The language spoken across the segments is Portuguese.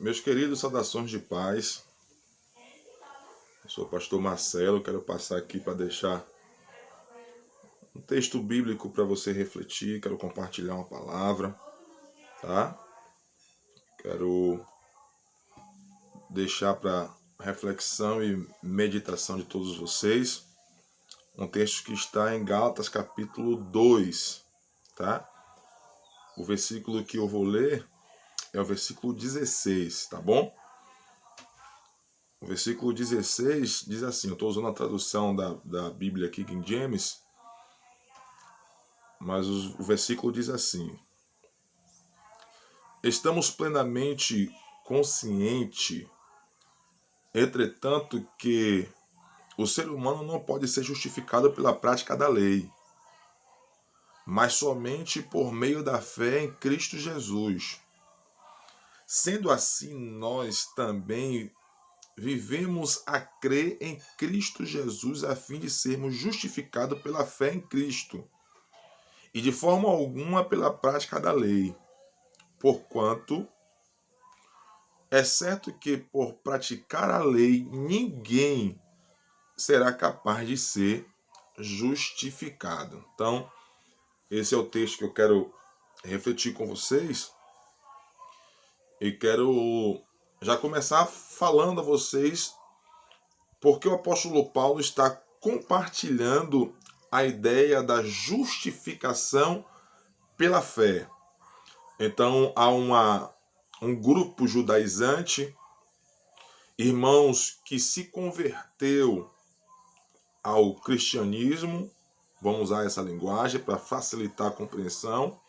Meus queridos, saudações de paz. Eu sou o pastor Marcelo, quero passar aqui para deixar um texto bíblico para você refletir, quero compartilhar uma palavra, tá? Quero deixar para reflexão e meditação de todos vocês um texto que está em Gálatas capítulo 2, tá? O versículo que eu vou ler é o versículo 16, tá bom? O versículo 16 diz assim, eu estou usando a tradução da Bíblia aqui, King James, mas o versículo diz assim: estamos plenamente conscientes, entretanto, que o ser humano não pode ser justificado pela prática da lei, mas somente por meio da fé em Cristo Jesus. Sendo assim, nós também vivemos a crer em Cristo Jesus a fim de sermos justificados pela fé em Cristo, e de forma alguma pela prática da lei, porquanto é certo que por praticar a lei ninguém será capaz de ser justificado. Então, esse é o texto que eu quero refletir com vocês e quero já começar falando a vocês porque o apóstolo Paulo está compartilhando a ideia da justificação pela fé. Então, há um grupo judaizante, irmãos que se converteu ao cristianismo, vamos usar essa linguagem para facilitar a compreensão.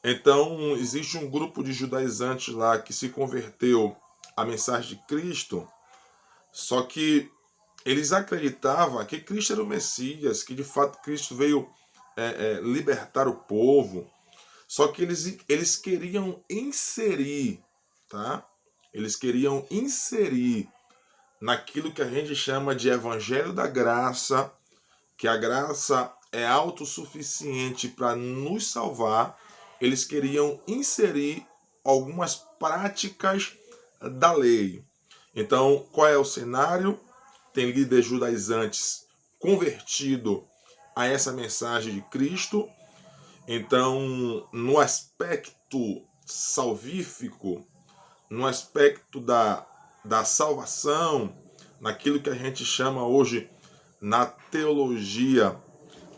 Então, existe um grupo de judaizantes lá que se converteu à mensagem de Cristo, só que eles acreditavam que Cristo era o Messias, que de fato Cristo veio libertar o povo, só que eles queriam inserir, tá? Eles queriam inserir naquilo que a gente chama de evangelho da graça, que a graça é autossuficiente para nos salvar. Eles queriam inserir algumas práticas da lei. Então, qual é o cenário? Tem líderes judaizantes convertido a essa mensagem de Cristo. Então, no aspecto salvífico, no aspecto da salvação, naquilo que a gente chama hoje na teologia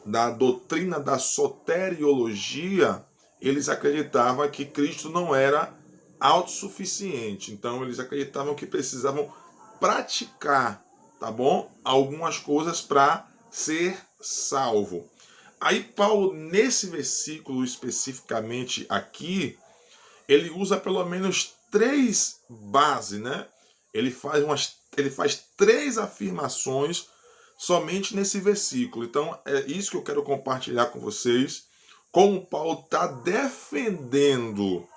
da doutrina da soteriologia, eles acreditavam que Cristo não era autossuficiente. Então eles acreditavam que precisavam praticar, tá bom? Algumas coisas para ser salvo. Aí Paulo, nesse versículo especificamente aqui, ele usa pelo menos três bases, né? Ele faz três afirmações somente nesse versículo. Então é isso que eu quero compartilhar com vocês, como Paulo está defendendo,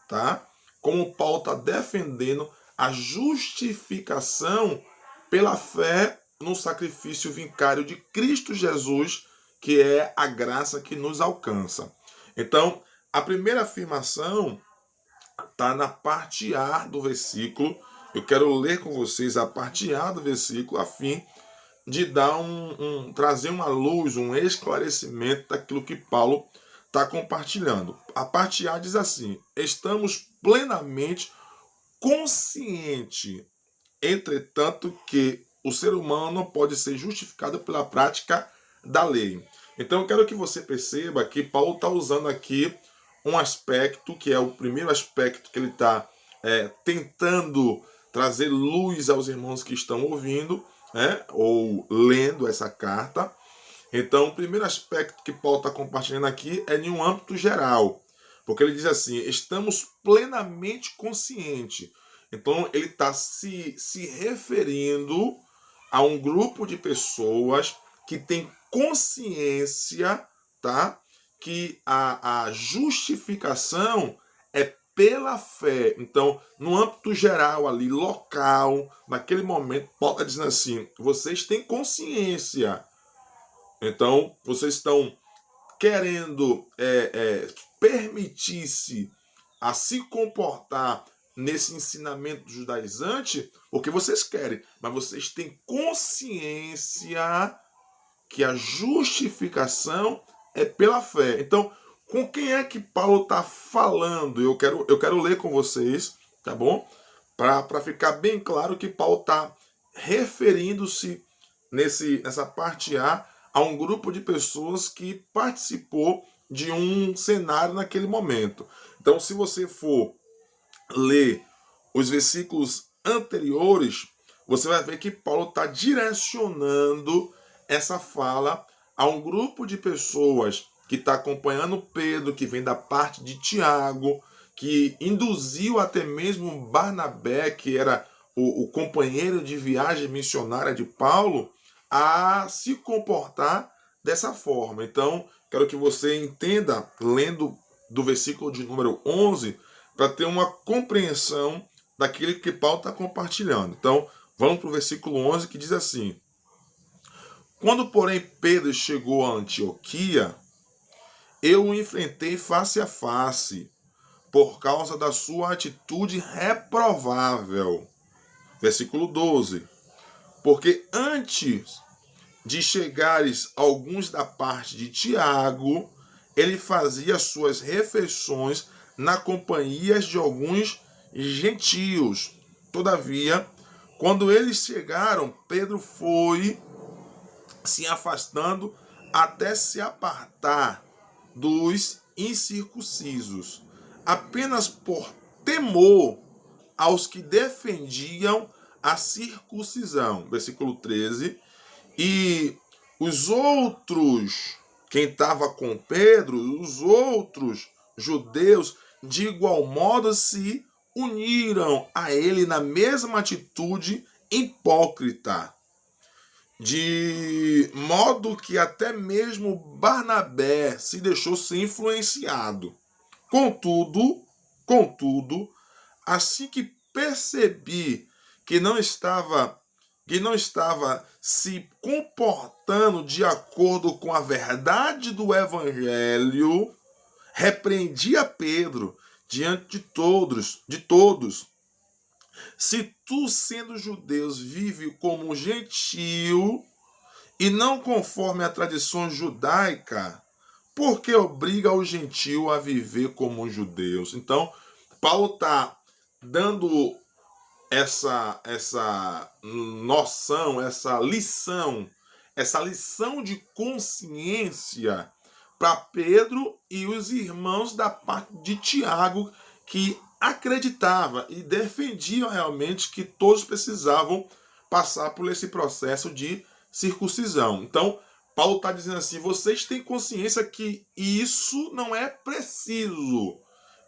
tá? Como Paulo está defendendo a justificação pela fé no sacrifício vicário de Cristo Jesus, que é a graça que nos alcança. Então, a primeira afirmação está na parte A do versículo. Eu quero ler com vocês a parte A do versículo a fim de dar trazer uma luz, um esclarecimento daquilo que Paulo está compartilhando. A parte A diz assim: estamos plenamente conscientes, entretanto, que o ser humano não pode ser justificado pela prática da lei. Então eu quero que você perceba que Paulo está usando aqui um aspecto, que é o primeiro aspecto que ele está tentando trazer luz aos irmãos que estão ouvindo, né, ou lendo essa carta. Então, o primeiro aspecto que Paulo está compartilhando aqui é em um âmbito geral, porque ele diz assim: estamos plenamente conscientes. Então, ele está se referindo a um grupo de pessoas que tem consciência, tá? Que a justificação é pela fé. Então, no âmbito geral ali, local, naquele momento, Paulo está dizendo assim: vocês têm consciência. Então, vocês estão querendo permitir-se a se comportar nesse ensinamento judaizante porque vocês querem, mas vocês têm consciência que a justificação é pela fé. Então, com quem é que Paulo está falando? Eu quero ler com vocês, tá bom? Para ficar bem claro que Paulo está referindo-se nessa parte a um grupo de pessoas que participou de um cenário naquele momento. Então, se você for ler os versículos anteriores, você vai ver que Paulo está direcionando essa fala a um grupo de pessoas que está acompanhando Pedro, que vem da parte de Tiago, que induziu até mesmo Barnabé, que era o companheiro de viagem missionária de Paulo, a se comportar dessa forma. Então, quero que você entenda, lendo do versículo de número 11, para ter uma compreensão daquilo que Paulo está compartilhando. Então, vamos para o versículo 11, que diz assim: Quando, porém, Pedro chegou a Antioquia, eu o enfrentei face a face, por causa da sua atitude reprovável. Versículo 12. Porque antes de chegares alguns da parte de Tiago, ele fazia suas refeições na companhia de alguns gentios. Todavia, quando eles chegaram, Pedro foi se afastando até se apartar dos incircuncisos, apenas por temor aos que defendiam a circuncisão. Versículo 13. E os outros, quem estava com Pedro, os outros judeus, de igual modo se uniram a ele na mesma atitude hipócrita, de modo que até mesmo Barnabé se deixou ser influenciado. Contudo, assim que percebi que não estava se comportando de acordo com a verdade do evangelho, repreendi a Pedro diante de todos. Se tu, sendo judeus, vive como um gentio e não conforme a tradição judaica, por que obriga o gentio a viver como judeus? Então, Paulo está dando essa noção, essa lição de consciência para Pedro e os irmãos da parte de Tiago, que acreditava e defendiam realmente que todos precisavam passar por esse processo de circuncisão. Então, Paulo está dizendo assim: vocês têm consciência que isso não é preciso.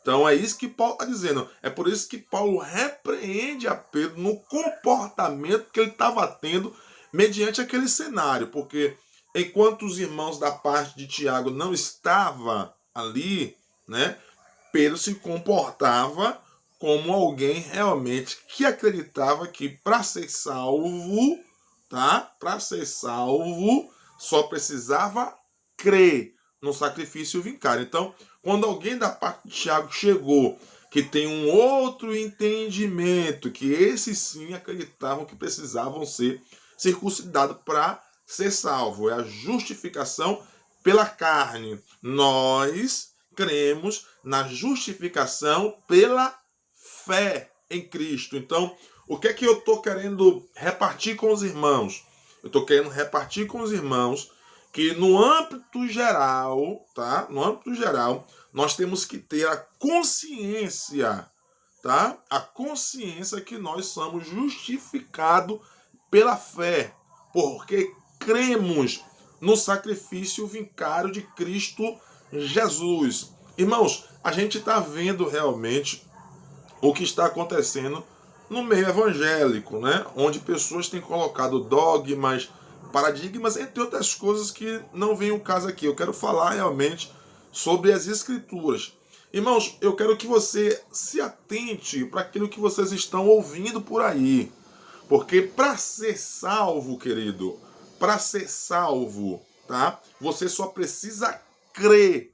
Então é isso que Paulo está dizendo. É por isso que Paulo repreende a Pedro no comportamento que ele estava tendo mediante aquele cenário. Porque enquanto os irmãos da parte de Tiago não estavam ali, né, Pedro se comportava como alguém realmente que acreditava que para ser salvo, tá? Para ser salvo, só precisava crer no sacrifício vicário. Então, quando alguém da parte de Tiago chegou, que tem um outro entendimento, que esses sim acreditavam que precisavam ser circuncidados para ser salvo. É a justificação pela carne. Nós cremos na justificação pela fé em Cristo. Então, o que é que eu estou querendo repartir com os irmãos? Eu estou querendo repartir com os irmãos que no âmbito geral, tá? No âmbito geral, nós temos que ter a consciência, tá? A consciência que nós somos justificados pela fé, porque cremos no sacrifício vicário de Cristo Jesus. Irmãos, a gente está vendo realmente o que está acontecendo no meio evangélico, né? Onde pessoas têm colocado dogmas, paradigmas, entre outras coisas que não vem o caso aqui. Eu quero falar realmente sobre as escrituras. Irmãos, eu quero que você se atente para aquilo que vocês estão ouvindo por aí. Porque para ser salvo, querido, para ser salvo, tá? Você só precisa crer.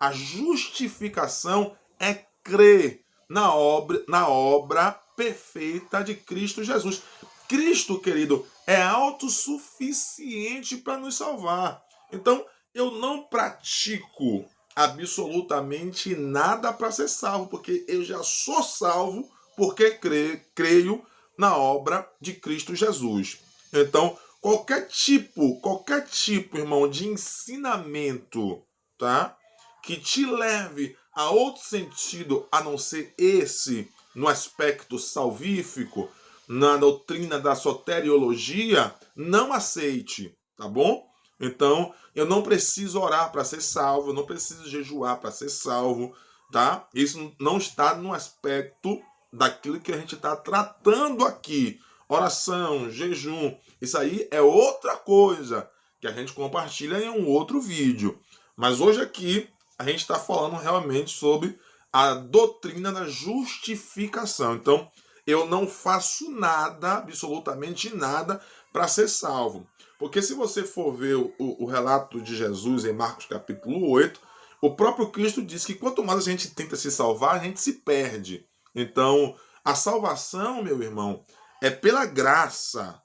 A justificação é crer na obra perfeita de Cristo Jesus. Cristo, querido, é autossuficiente para nos salvar. Então, eu não pratico absolutamente nada para ser salvo, porque eu já sou salvo porque creio na obra de Cristo Jesus. Então, qualquer tipo, irmão, de ensinamento, tá? Que te leve a outro sentido a não ser esse no aspecto salvífico, na doutrina da soteriologia, não aceite, tá bom? Então, eu não preciso orar para ser salvo, eu não preciso jejuar para ser salvo, tá? Isso não está no aspecto daquilo que a gente está tratando aqui. Oração, jejum, isso aí é outra coisa que a gente compartilha em um outro vídeo. Mas hoje aqui a gente está falando realmente sobre a doutrina da justificação. Então, eu não faço nada, absolutamente nada, para ser salvo. Porque se você for ver o relato de Jesus em Marcos capítulo 8, o próprio Cristo diz que quanto mais a gente tenta se salvar, a gente se perde. Então, a salvação, meu irmão, é pela graça,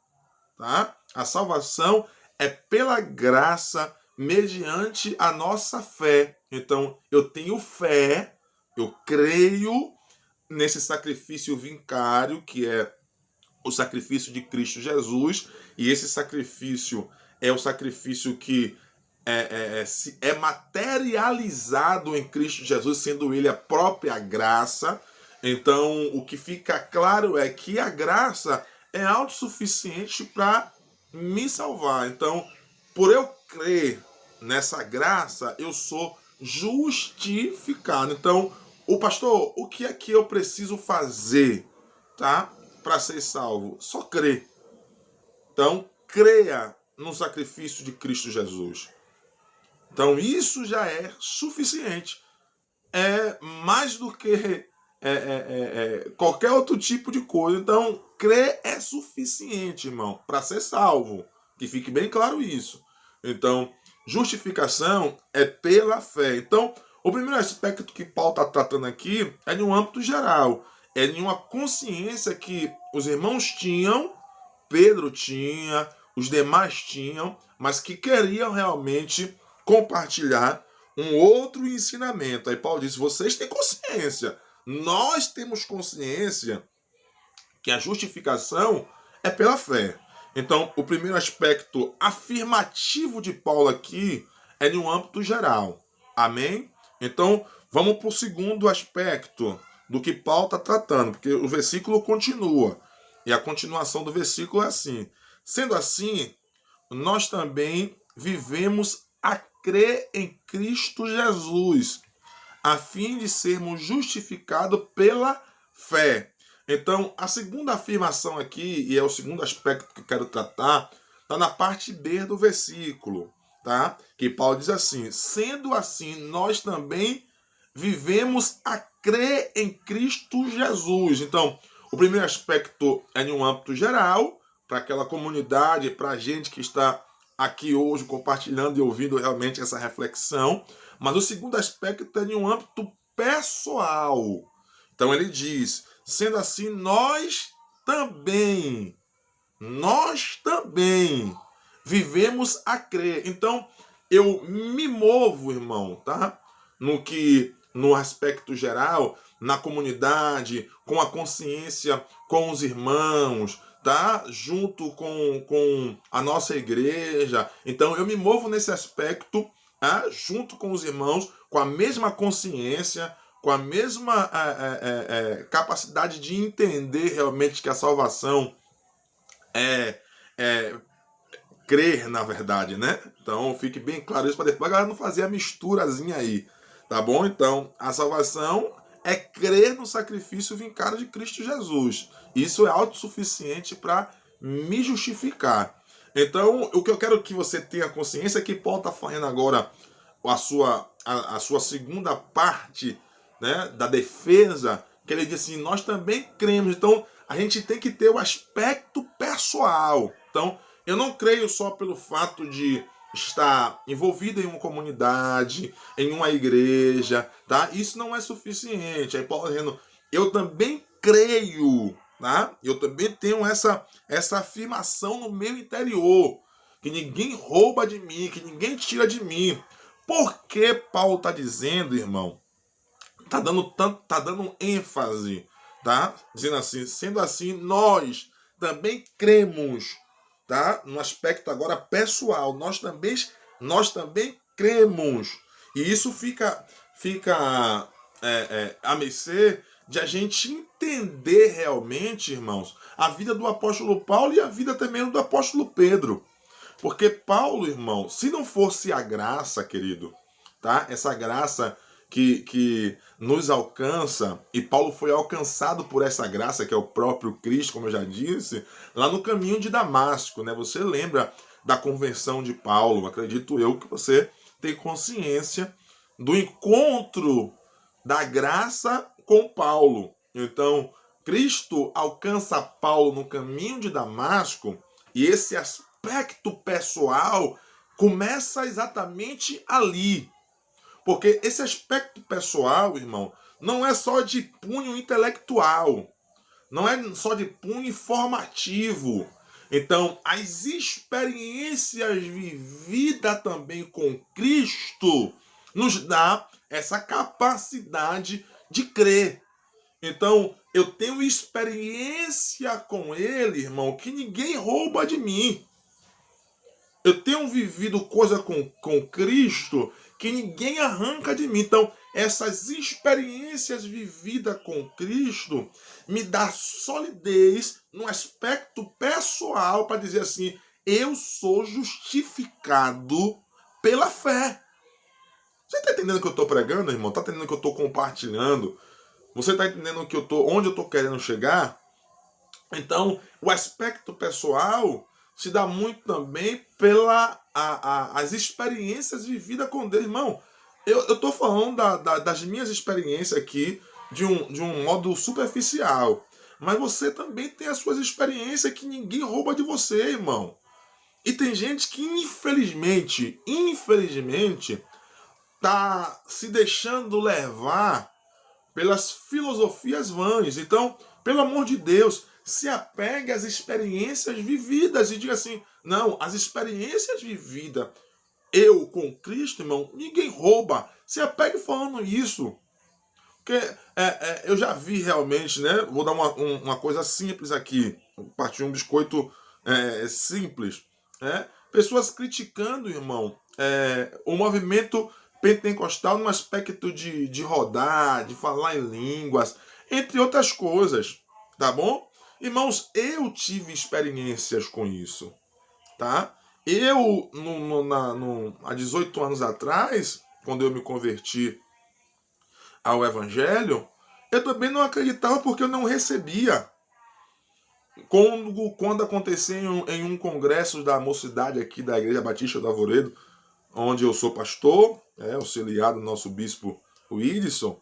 tá? A salvação é pela graça mediante a nossa fé. Então, eu tenho fé, eu creio nesse sacrifício vicário, que é o sacrifício de Cristo Jesus, e esse sacrifício é o sacrifício que é materializado em Cristo Jesus, sendo ele a própria graça. Então, o que fica claro é que a graça é autossuficiente para me salvar. Então, por eu crer nessa graça, eu sou justificado. Então, o pastor, o que é que eu preciso fazer, tá, para ser salvo? Só crer. Então, creia no sacrifício de Cristo Jesus. Então, isso já é suficiente. É mais do que qualquer outro tipo de coisa. Então, crer é suficiente, irmão, para ser salvo. Que fique bem claro isso. Então, justificação é pela fé. Então, o primeiro aspecto que Paulo está tratando aqui é de um âmbito geral. É de uma consciência que os irmãos tinham, Pedro tinha, os demais tinham, mas que queriam realmente compartilhar um outro ensinamento. Aí Paulo diz: vocês têm consciência, nós temos consciência que a justificação é pela fé. Então, o primeiro aspecto afirmativo de Paulo aqui é de um âmbito geral. Amém? Então, vamos para o segundo aspecto do que Paulo está tratando, porque o versículo continua. E a continuação do versículo é assim: sendo assim, nós também vivemos a crer em Cristo Jesus, a fim de sermos justificados pela fé. Então, a segunda afirmação aqui, e é o segundo aspecto que eu quero tratar, está na parte B do versículo, tá? Que Paulo diz assim: sendo assim, nós também vivemos a crer em Cristo Jesus. Então, o primeiro aspecto é em um âmbito geral, para aquela comunidade, para a gente que está aqui hoje compartilhando e ouvindo realmente essa reflexão. Mas o segundo aspecto é em um âmbito pessoal. Então ele diz: sendo assim, nós também vivemos a crer. Então, eu me movo, irmão, tá? No aspecto geral, na comunidade, com a consciência, com os irmãos, tá? Junto com a nossa igreja. Então, eu me movo nesse aspecto, tá? Junto com os irmãos, com a mesma consciência, com a mesma capacidade de entender realmente que a salvação é crer, na verdade, né? Então fique bem claro isso para depois a galera não fazer a misturazinha aí, tá bom? Então a salvação é crer no sacrifício vincário de Cristo Jesus. Isso é autossuficiente para me justificar. Então o que eu quero que você tenha consciência é que Paulo está fazendo agora a sua segunda parte, né, da defesa, que ele diz assim: nós também cremos. Então a gente tem que ter o aspecto pessoal. Então, eu não creio só pelo fato de estar envolvido em uma comunidade, em uma igreja, tá? Isso não é suficiente. Aí Paulo dizendo: eu também creio, tá? Eu também tenho essa afirmação no meu interior, que ninguém rouba de mim, que ninguém tira de mim. Por que Paulo está dizendo, irmão? Tá dando ênfase, tá? Dizendo assim, sendo assim, nós também cremos, tá? No aspecto agora pessoal, nós também cremos. E isso fica a mercê de a gente entender realmente, irmãos, a vida do apóstolo Paulo e a vida também do apóstolo Pedro. Porque Paulo, irmão, se não fosse a graça, querido, tá? Essa graça que nos alcança, e Paulo foi alcançado por essa graça, que é o próprio Cristo, como eu já disse, lá no caminho de Damasco, né? Você lembra da conversão de Paulo? Acredito eu que você tem consciência do encontro da graça com Paulo. Então, Cristo alcança Paulo no caminho de Damasco, e esse aspecto pessoal começa exatamente ali. Porque esse aspecto pessoal, irmão, não é só de punho intelectual, não é só de punho informativo. Então, as experiências vividas também com Cristo nos dá essa capacidade de crer. Então, eu tenho experiência com Ele, irmão, que ninguém rouba de mim. Eu tenho vivido coisa com Cristo que ninguém arranca de mim. Então, essas experiências vividas com Cristo me dá solidez no aspecto pessoal para dizer assim, eu sou justificado pela fé. Você está entendendo o que eu estou pregando, irmão? Está entendendo o que eu estou compartilhando? Você está entendendo que onde eu estou querendo chegar? Então, o aspecto pessoal se dá muito também as experiências vividas com Deus. Irmão, eu estou falando das minhas experiências aqui de um modo superficial. Mas você também tem as suas experiências que ninguém rouba de você, irmão. E tem gente que, infelizmente, tá se deixando levar pelas filosofias vãs. Então, pelo amor de Deus, se apegue às experiências vividas e diga assim: não, as experiências vividas, eu com Cristo, irmão, ninguém rouba. Se apegue falando isso. Porque eu já vi realmente, né? Vou dar uma coisa simples aqui, partir um biscoito simples, né? Pessoas criticando, irmão, o movimento pentecostal no aspecto de rodar, de falar em línguas, entre outras coisas, tá bom? Irmãos, eu tive experiências com isso, tá? Eu, há 18 anos atrás, quando eu me converti ao Evangelho, eu também não acreditava porque eu não recebia. Quando acontecia em um congresso da mocidade aqui da Igreja Batista do Arvoredo, onde eu sou pastor, auxiliado do nosso bispo Wilson,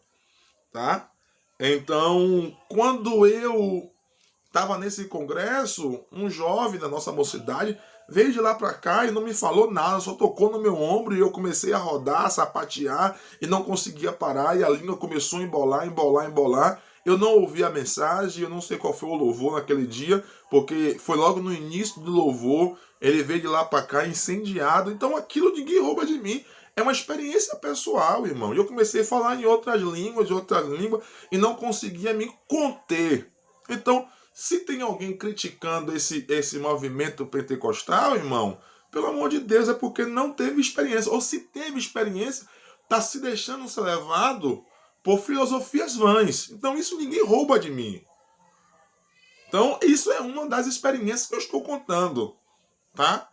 tá? Então, quando eu estava nesse congresso, um jovem da nossa mocidade veio de lá para cá e não me falou nada, só tocou no meu ombro e eu comecei a rodar, a sapatear e não conseguia parar e a língua começou a embolar, embolar, embolar. Eu não ouvi a mensagem, eu não sei qual foi o louvor naquele dia, porque foi logo no início do louvor, ele veio de lá para cá incendiado, então aquilo ninguém rouba de mim. É uma experiência pessoal, irmão. E eu comecei a falar em outras línguas, e não conseguia me conter. Então, se tem alguém criticando esse movimento pentecostal, irmão, pelo amor de Deus, é porque não teve experiência. Ou se teve experiência, está se deixando ser levado por filosofias vãs. Então isso ninguém rouba de mim. Então isso é uma das experiências que eu estou contando, tá?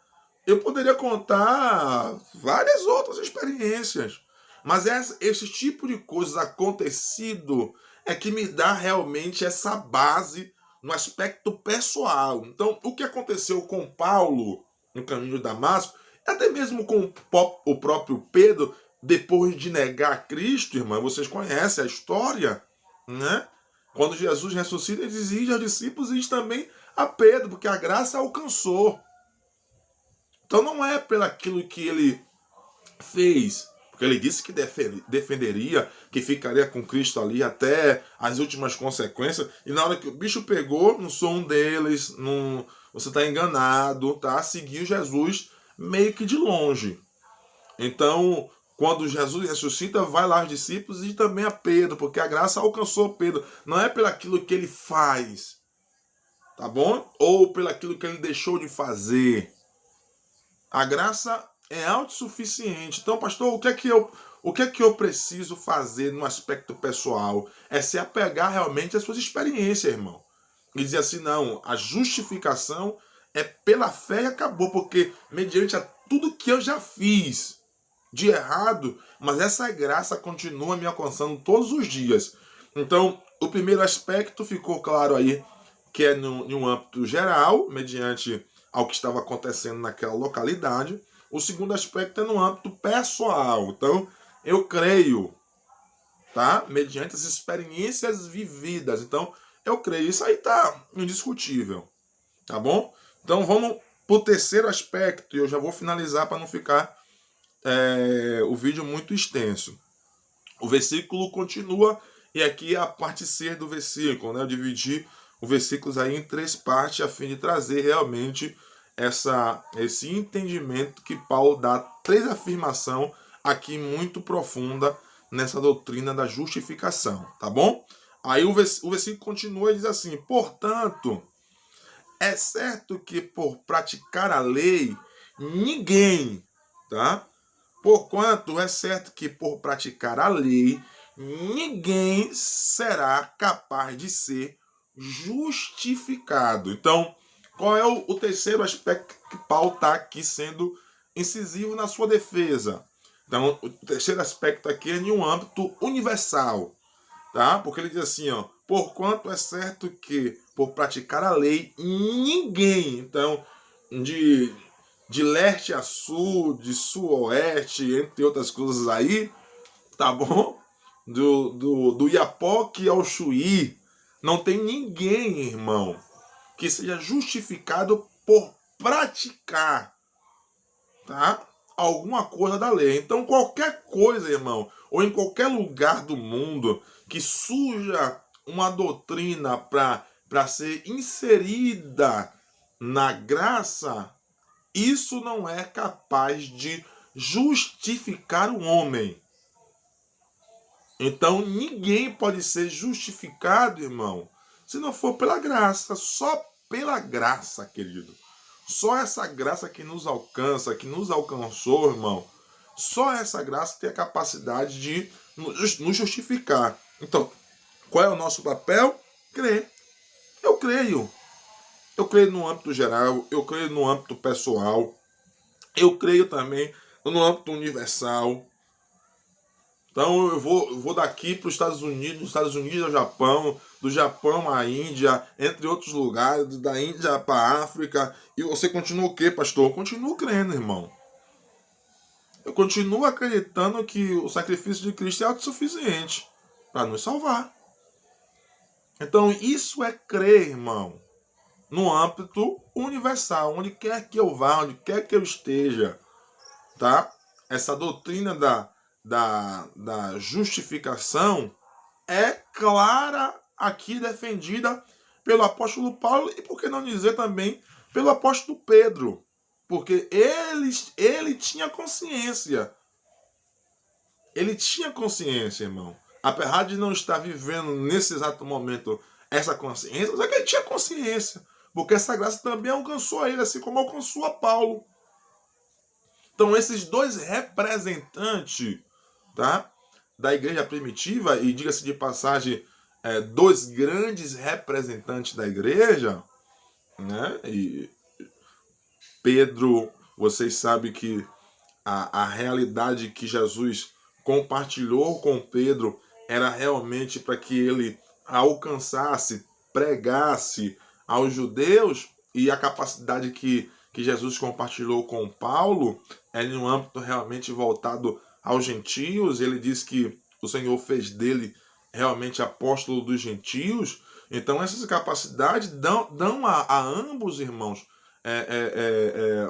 Eu poderia contar várias outras experiências, mas esse tipo de coisas acontecido é que me dá realmente essa base no aspecto pessoal. Então, o que aconteceu com Paulo no caminho de Damasco, até mesmo com o próprio Pedro, depois de negar Cristo, irmão, vocês conhecem a história, né? Quando Jesus ressuscita, ele diz aos discípulos e diz também a Pedro, porque a graça alcançou. Então não é pelo aquilo que ele fez, Porque ele disse que defenderia, que ficaria com Cristo ali até as últimas consequências. E na hora que o bicho pegou, não sou um deles, não, você está enganado, tá? Seguiu Jesus meio que de longe. Então, quando Jesus ressuscita, vai lá aos discípulos e também a Pedro, porque a graça alcançou Pedro. Não é pelo aquilo que ele faz, tá bom? Ou pelo aquilo que ele deixou de fazer. A graça é autossuficiente. Então, pastor, o que é que eu preciso fazer no aspecto pessoal? É se apegar realmente às suas experiências, irmão. E dizer assim, não, a justificação é pela fé e acabou, porque mediante a tudo que eu já fiz de errado, mas essa graça continua me alcançando todos os dias. Então, o primeiro aspecto ficou claro aí, que é em um âmbito geral, mediante ao que estava acontecendo naquela localidade. O segundo aspecto é no âmbito pessoal. Então, eu creio, tá? Mediante as experiências vividas. Então, eu creio. Isso aí tá indiscutível, tá bom? Então, vamos para o terceiro aspecto, e eu já vou finalizar para não ficar o vídeo muito extenso. O versículo continua, e aqui é a parte C do versículo, né? Eu dividi os versículos aí em três partes, a fim de trazer realmente esse entendimento que Paulo dá três afirmações aqui muito profunda nessa doutrina da justificação, tá bom? Aí o versículo continua e diz assim: portanto, é certo que por praticar a lei, ninguém, tá? Porquanto é certo que por praticar a lei, ninguém será capaz de ser justificado. Então, qual é o terceiro aspecto que Paulo está aqui sendo incisivo na sua defesa? Então, o terceiro aspecto aqui é em um âmbito universal, tá? Porque ele diz assim, ó, porquanto é certo que por praticar a lei, ninguém, então, de leste a sul, de sul a oeste, entre outras coisas aí, tá bom? Do Iapoque ao Chuí, não tem ninguém, irmão, que seja justificado por praticar, tá? Alguma coisa da lei. Então, qualquer coisa, irmão, ou em qualquer lugar do mundo que surja uma doutrina para ser inserida na graça, isso não é capaz de justificar o homem. Então ninguém pode ser justificado, irmão, se não for pela graça. Só pela graça, querido. Só essa graça que nos alcança, que nos alcançou, irmão. Só essa graça tem a capacidade de nos justificar. Então, qual é o nosso papel? Crer. Eu creio. Eu creio no âmbito geral, eu creio no âmbito pessoal, eu creio também no âmbito universal. Então eu vou daqui para os Estados Unidos, dos Estados Unidos ao Japão, do Japão à Índia, entre outros lugares, da Índia para a África. E você continua o quê, pastor? Eu continuo crendo, irmão. Eu continuo acreditando que o sacrifício de Cristo é autossuficiente para nos salvar. Então isso é crer, irmão, no âmbito universal, onde quer que eu vá, onde quer que eu esteja, tá? Essa doutrina da justificação é clara aqui defendida pelo apóstolo Paulo e, por que não dizer também, pelo apóstolo Pedro. Porque ele tinha consciência. Ele tinha consciência, irmão. Apesar de não estar vivendo nesse exato momento essa consciência, mas é que ele tinha consciência. Porque essa graça também alcançou a ele, assim como alcançou a Paulo. Então, esses dois representantes, tá, da igreja primitiva, e diga-se de passagem, dois grandes representantes da igreja, né? E Pedro, vocês sabem que a realidade que Jesus compartilhou com Pedro era realmente para que ele alcançasse, pregasse aos judeus, e a capacidade que Jesus compartilhou com Paulo é em um âmbito realmente voltado aos gentios. Ele diz que o Senhor fez dele realmente apóstolo dos gentios. Então essas capacidades dão a ambos, irmãos,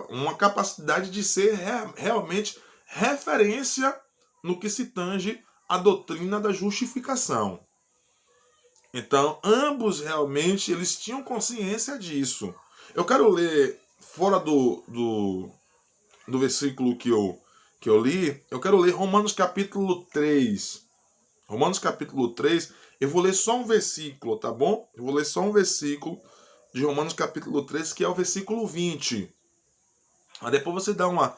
uma capacidade de ser realmente referência no que se tange à doutrina da justificação. Então, ambos realmente eles tinham consciência disso. Eu quero ler, fora do versículo que eu li, eu quero ler Romanos capítulo 3. Romanos capítulo 3, eu vou ler só um versículo, tá bom? Eu vou ler só um versículo de Romanos capítulo 3, que é o versículo 20. Aí depois você dá uma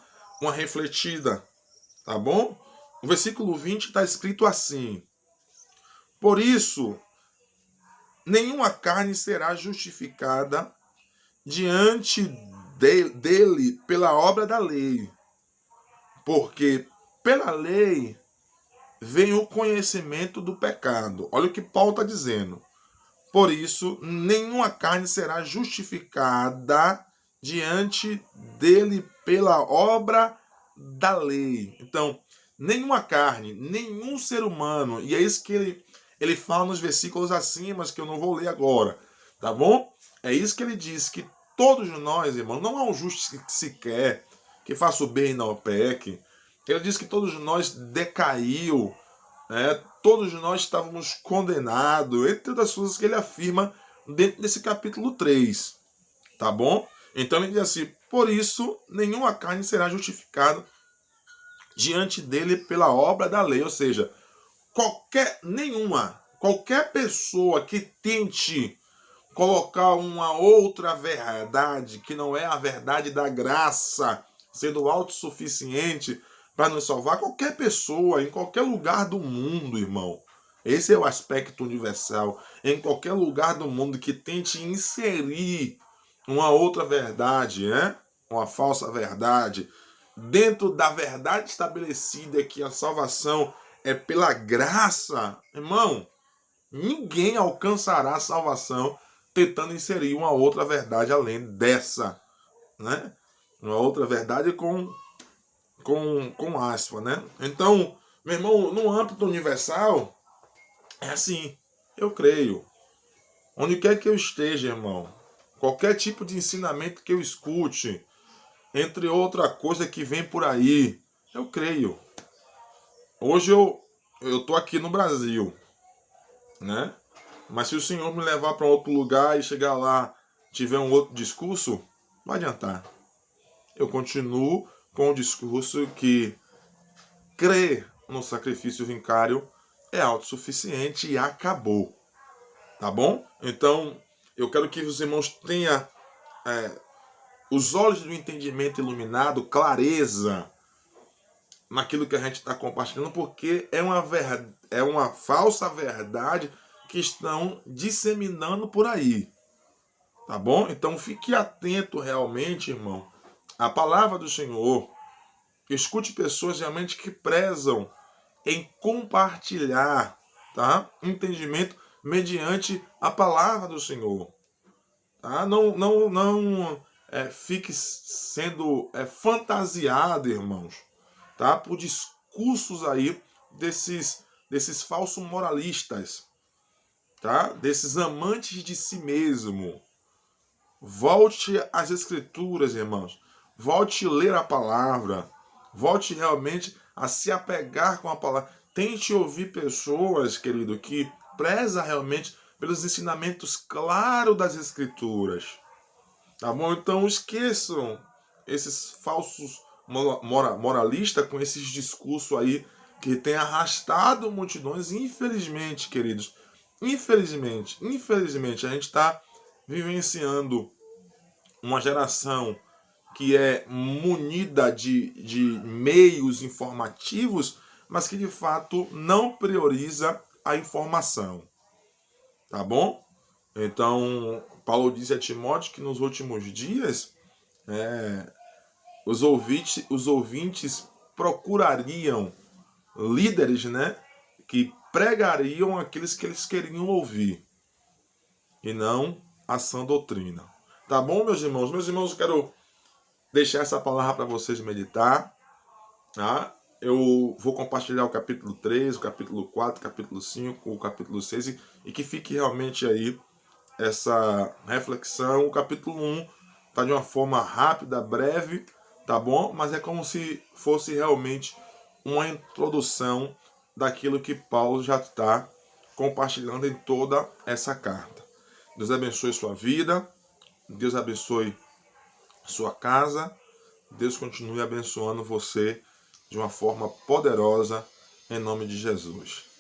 refletida, tá bom? O versículo 20 está escrito assim: Por isso, nenhuma carne será justificada diante dele pela obra da lei, porque pela lei vem o conhecimento do pecado. Olha o que Paulo está dizendo. Por isso, nenhuma carne será justificada diante dele pela obra da lei. Então, nenhuma carne, nenhum ser humano, e é isso que ele fala nos versículos acima, que eu não vou ler agora, tá bom? É isso que ele diz, que todos nós, irmão, não há um justo sequer que faça o bem e não o peque. Ele diz que todos nós decaiu, todos nós estávamos condenados, entre outras coisas que ele afirma dentro desse capítulo 3, tá bom? Então ele diz assim: por isso nenhuma carne será justificada diante dele pela obra da lei, ou seja, qualquer pessoa que tente colocar uma outra verdade que não é a verdade da graça, sendo autossuficiente para nos salvar, qualquer pessoa, em qualquer lugar do mundo, irmão. Esse é o aspecto universal. Em qualquer lugar do mundo que tente inserir uma outra verdade, uma falsa verdade, dentro da verdade estabelecida que a salvação é pela graça, irmão, ninguém alcançará a salvação tentando inserir uma outra verdade além dessa, né? Uma outra verdade com aspa, né? Então, meu irmão, no âmbito universal, é assim, eu creio. Onde quer que eu esteja, irmão, qualquer tipo de ensinamento que eu escute, entre outra coisa que vem por aí, eu creio. Hoje eu tô aqui no Brasil, né? Mas se o Senhor me levar para outro lugar e chegar lá, tiver um outro discurso, não vai adiantar. Eu continuo com o discurso que crer no sacrifício vicário é autossuficiente e acabou. Tá bom? Então, eu quero que os irmãos tenham os olhos do entendimento iluminado, clareza naquilo que a gente está compartilhando, porque é uma falsa verdade que estão disseminando por aí. Tá bom? Então fique atento realmente, irmão, à palavra do Senhor. Escute pessoas realmente que prezam em compartilhar, tá? Entendimento mediante a palavra do Senhor. Tá? Não fique sendo fantasiado, irmãos, tá? Por discursos aí desses falsos moralistas, tá? Desses amantes de si mesmo. Volte às escrituras, irmãos. Volte a ler a palavra. Volte realmente a se apegar com a palavra. Tente ouvir pessoas, querido, que preza realmente pelos ensinamentos claros das escrituras. Tá bom? Então esqueçam esses falsos moralistas com esses discursos aí que tem arrastado multidões. Infelizmente, queridos, infelizmente, a gente está vivenciando uma geração que é munida de meios informativos, mas que de fato não prioriza a informação. Tá bom? Então, Paulo diz a Timóteo que nos últimos dias os ouvintes procurariam líderes, né, que pregariam aqueles que eles queriam ouvir e não a sã doutrina. Tá bom, meus irmãos? Meus irmãos, eu quero deixar essa palavra para vocês meditar. Tá? Eu vou compartilhar o capítulo 3, o capítulo 4, o capítulo 5, o capítulo 6 e que fique realmente aí essa reflexão. O capítulo 1 está de uma forma rápida, breve, tá bom? Mas é como se fosse realmente uma introdução daquilo que Paulo já está compartilhando em toda essa carta. Deus abençoe sua vida, Deus abençoe sua casa, Deus continue abençoando você de uma forma poderosa, em nome de Jesus.